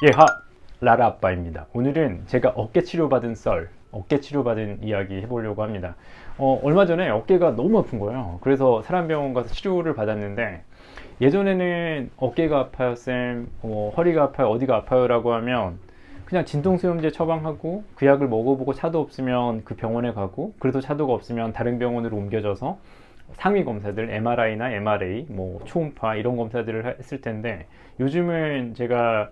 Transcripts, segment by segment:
예하 라라 아빠입니다. 오늘은 제가 어깨 치료받은 어깨 치료받은 이야기 해보려고 합니다. 얼마 전에 어깨가 너무 아픈 거예요. 그래서 사람병원 가서 치료를 받았는데, 예전에는 어깨가 아파요 쌤, 허리가 아파요, 어디가 아파요 라고 하면 그냥 진통수염제 처방하고 그 약을 먹어보고 차도 없으면 그 병원에 가고, 그래도 차도가 없으면 다른 병원으로 옮겨져서 상위 검사들 MRI나 MRA, 초음파 이런 검사들을 했을 텐데, 요즘은 제가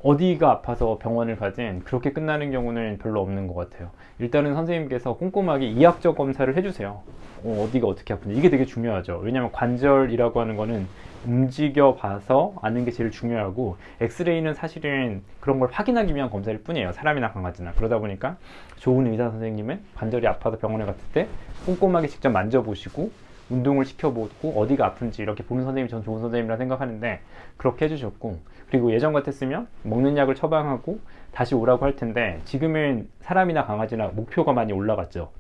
어디가 아파서 병원을 가든 그렇게 끝나는 경우는 별로 없는 것 같아요. 일단은 선생님께서 꼼꼼하게 이학적 검사를 해주세요. 어디가 어떻게 아픈지. 이게 되게 중요하죠. 왜냐하면 관절이라고 하는 거는 움직여 봐서 아는 게 제일 중요하고, 엑스레이는 사실은 그런 걸 확인하기 위한 검사일 뿐이에요. 사람이나 강아지나. 그러다 보니까 좋은 의사 선생님은 관절이 아파서 병원에 갔을 때 꼼꼼하게 직접 만져보시고 운동을 시켜보고 어디가 아픈지 이렇게 보는 선생님이 전 좋은 선생님이라 생각하는데, 그렇게 해주셨고, 그리고 예전 같았으면 먹는 약을 처방하고 다시 오라고 할 텐데, 지금은 사람이나 강아지나 목표가 많이 올라갔죠.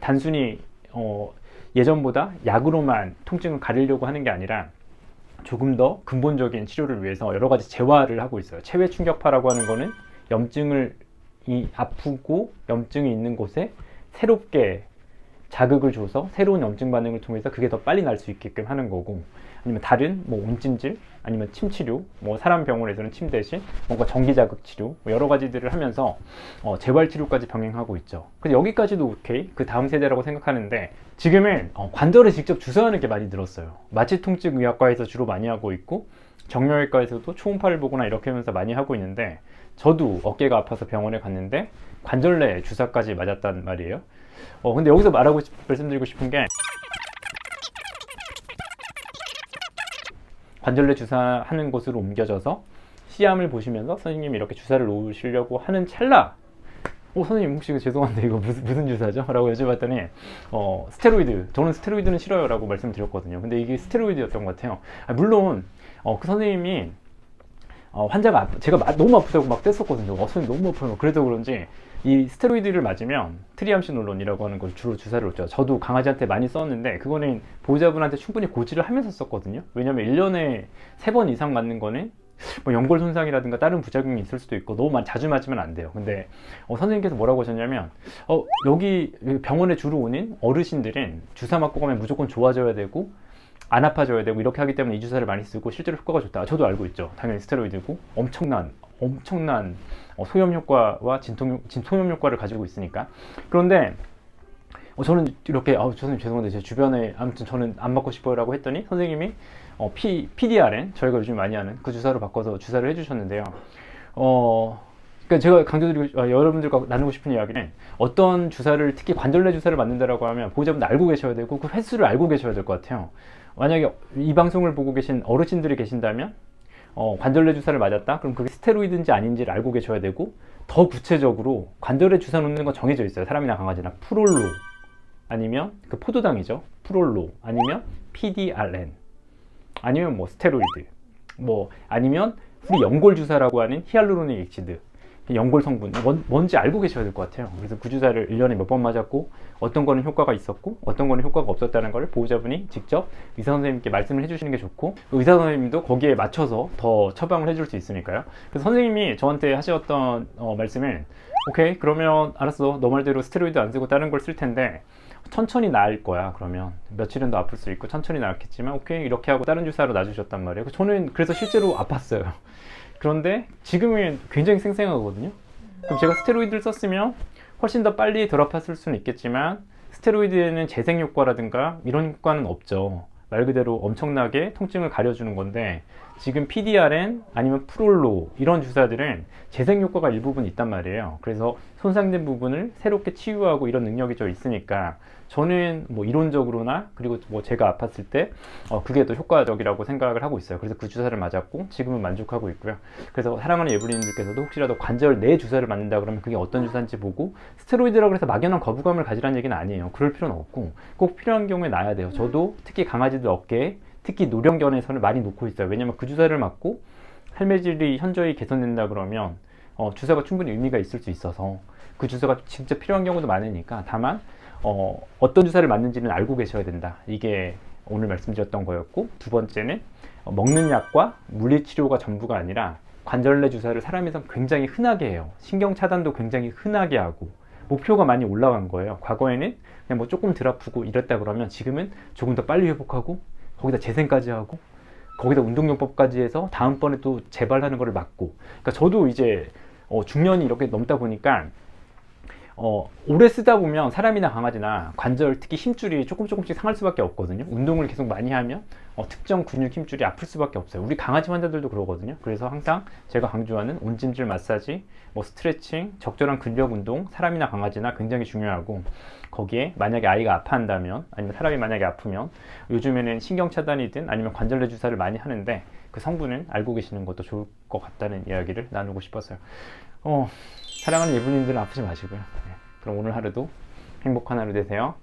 단순히 예전보다 약으로만 통증을 가리려고 하는 게 아니라 조금 더 근본적인 치료를 위해서 여러 가지 재활을 하고 있어요. 체외 충격파라고 하는 거는 염증을 아프고 염증이 있는 곳에 새롭게 자극을 줘서 새로운 염증 반응을 통해서 그게 더 빨리 날 수 있게끔 하는 거고, 아니면 다른 온찜질, 아니면 침 치료, 사람 병원에서는 침 대신 뭔가 전기 자극 치료, 여러 가지들을 하면서 재활 치료까지 병행하고 있죠. 그래서 여기까지도 오케이, 그 다음 세대라고 생각하는데, 지금은 관절에 직접 주사하는 게 많이 늘었어요. 마취통증의학과에서 주로 많이 하고 있고, 정형외과에서도 초음파를 보거나 이렇게 하면서 많이 하고 있는데, 저도 어깨가 아파서 병원에 갔는데 관절내 주사까지 맞았단 말이에요. 근데 여기서 말씀드리고 싶은 게, 관절내 주사하는 곳으로 옮겨져서 시암을 보시면서 선생님이 이렇게 주사를 놓으시려고 하는 찰나, 선생님 혹시 죄송한데 이거 무슨 주사죠? 라고 여쭤봤더니 스테로이드, 저는 스테로이드는 싫어요 라고 말씀드렸거든요. 근데 이게 스테로이드였던 것 같아요. 물론 그 선생님이 환자가 제가 너무 아프다고 막 뗐었거든요. 선생님 너무 아파요. 그래서 그런지 이 스테로이드를 맞으면 트리암시놀론이라고 하는 걸 주로 주사를 놓죠. 저도 강아지한테 많이 썼는데, 그거는 보호자분한테 충분히 고지를 하면서 썼거든요. 왜냐면 1년에 3번 이상 맞는 거는 연골 손상이라든가 다른 부작용이 있을 수도 있고 너무 자주 맞으면 안 돼요. 근데 선생님께서 뭐라고 하셨냐면, 여기 병원에 주로 오는 어르신들은 주사 맞고 가면 무조건 좋아져야 되고 안 아파져야 되고 이렇게 하기 때문에 이 주사를 많이 쓰고 실제로 효과가 좋다. 저도 알고 있죠. 당연히 스테로이드고 엄청난 소염 효과와 소염 효과를 가지고 있으니까. 그런데 저는 이렇게 선생님 죄송한데 제 주변에 아무튼 저는 안 맞고 싶어요 라고 했더니, 선생님이 PDRN, 저희가 요즘 많이 하는 그 주사로 바꿔서 주사를 해주셨는데요. 그러니까 제가 강조드리고 여러분들과 나누고 싶은 이야기는, 어떤 주사를, 특히 관절내 주사를 맞는다라고 하면 보호자분들 알고 계셔야 되고 그 횟수를 알고 계셔야 될 것 같아요. 만약에 이 방송을 보고 계신 어르신들이 계신다면 관절내 주사를 맞았다? 그럼 그게 스테로이드인지 아닌지를 알고 계셔야 되고, 더 구체적으로 관절에 주사 놓는 건 정해져 있어요. 사람이나 강아지나 프롤로, 아니면 그 포도당이죠. 프롤로, 아니면 PDRN, 아니면 스테로이드, 아니면 우리 연골 주사라고 하는 히알루로닉 액시드, 연골 성분 뭔지 알고 계셔야 될 것 같아요. 그래서 그 주사를 1년에 몇 번 맞았고 어떤 거는 효과가 있었고 어떤 거는 효과가 없었다는 걸 보호자분이 직접 의사 선생님께 말씀을 해주시는 게 좋고, 의사 선생님도 거기에 맞춰서 더 처방을 해줄 수 있으니까요. 그래서 선생님이 저한테 하셨던 말씀은, 오케이 그러면 알았어, 너 말대로 스테로이드 안 쓰고 다른 걸 쓸 텐데 천천히 나을 거야. 그러면 며칠은 더 아플 수 있고 천천히 나았겠지만 오케이 이렇게 하고 다른 주사로 놔주셨단 말이에요. 저는 그래서 실제로 아팠어요. 그런데 지금은 굉장히 생생하거든요. 그럼 제가 스테로이드를 썼으면 훨씬 더 빨리 덜 아팠을 수는 있겠지만, 스테로이드에는 재생 효과라든가 이런 효과는 없죠. 말 그대로 엄청나게 통증을 가려주는 건데, 지금 PDRN 아니면 프롤로 이런 주사들은 재생 효과가 일부분 있단 말이에요. 그래서 손상된 부분을 새롭게 치유하고 이런 능력이 좀 있으니까, 저는 이론적으로나 그리고 제가 아팠을 때 그게 더 효과적이라고 생각을 하고 있어요. 그래서 그 주사를 맞았고 지금은 만족하고 있고요. 그래서 사랑하는 예부님들께서도 혹시라도 관절 내 주사를 맞는다 그러면 그게 어떤 주사인지 보고, 스테로이드라고 해서 막연한 거부감을 가지라는 얘기는 아니에요. 그럴 필요는 없고 꼭 필요한 경우에 놔야 돼요. 저도 특히 강아지들 어깨에, 특히 노령견에서는 많이 놓고 있어요. 왜냐면 그 주사를 맞고 할매질이 현저히 개선된다 그러면 주사가 충분히 의미가 있을 수 있어서 그 주사가 진짜 필요한 경우도 많으니까, 다만 어떤 주사를 맞는지는 알고 계셔야 된다. 이게 오늘 말씀드렸던 거였고, 두 번째는 먹는 약과 물리치료가 전부가 아니라 관절내 주사를 사람에서 굉장히 흔하게 해요. 신경 차단도 굉장히 흔하게 하고 목표가 많이 올라간 거예요. 과거에는 그냥 뭐 조금 덜 아프고 이랬다 그러면 지금은 조금 더 빨리 회복하고 거기다 재생까지 하고 거기다 운동요법까지 해서 다음번에 또 재발하는 거를 막고. 그러니까 저도 이제 중년이 이렇게 넘다 보니까 오래 쓰다 보면 사람이나 강아지나 관절, 특히 힘줄이 조금씩 상할 수밖에 없거든요. 운동을 계속 많이 하면 특정 근육 힘줄이 아플 수밖에 없어요. 우리 강아지 환자들도 그러거든요. 그래서 항상 제가 강조하는 온찜질 마사지, 뭐 스트레칭, 적절한 근력 운동, 사람이나 강아지나 굉장히 중요하고, 거기에 만약에 아이가 아파한다면, 아니면 사람이 만약에 아프면 요즘에는 신경 차단이든 아니면 관절내 주사를 많이 하는데 그 성분은 알고 계시는 것도 좋을 것 같다는 이야기를 나누고 싶었어요. 사랑하는 예부님들은 아프지 마시고요. 네, 그럼 오늘 하루도 행복한 하루 되세요.